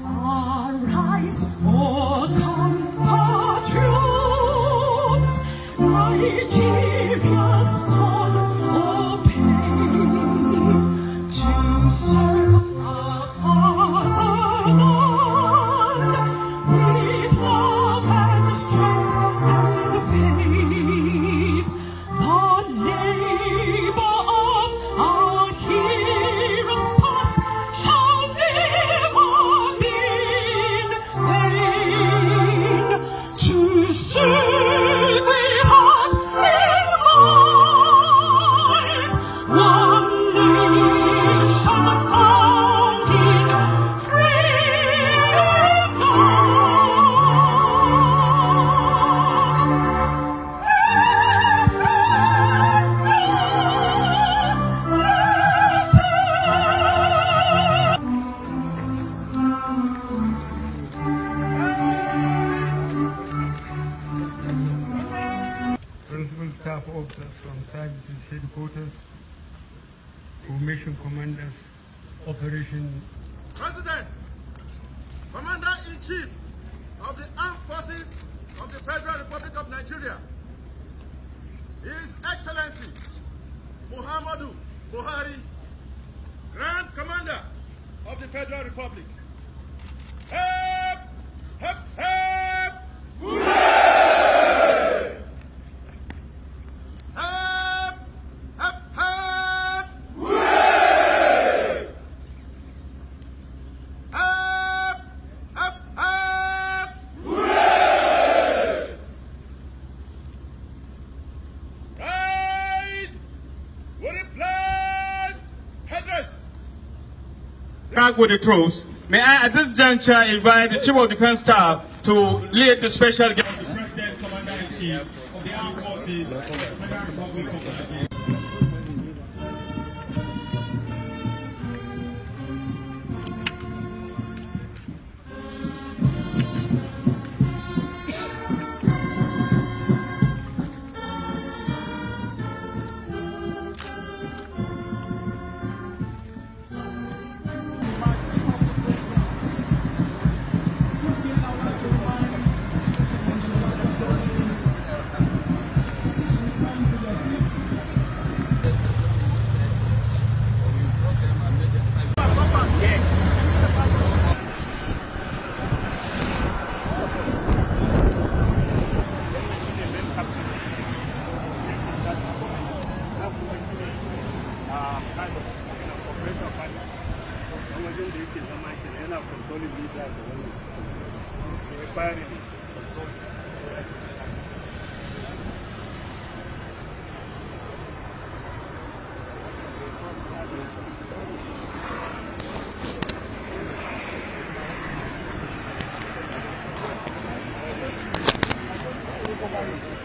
Arise, O compatriots, Nigeria's call obey, to serve our fatherland with love and strength and faith. The labor of our heroes past shall never be in vain. To serve with heart and mind, one nation bound in Principal Staff Officers from Services Headquarters, Formation Commanders, Operation President, Commander-in-Chief of the Armed Forces of the Federal Republic of Nigeria, His Excellency Muhammadu Buhari, Grand Commander of the Federal Republic. Hep, hep, hep! Hooray! Hep, hep, hep! Hooray! Hep, hep, hep! Hooray! Right! Would it please headrest? Back with the troops. May I at this juncture invite the Chief of Defense Staff to lead the special guest, the President Commander-in-Chief of the Armed Forces of the Federal Republic of Nigeria. Thank you.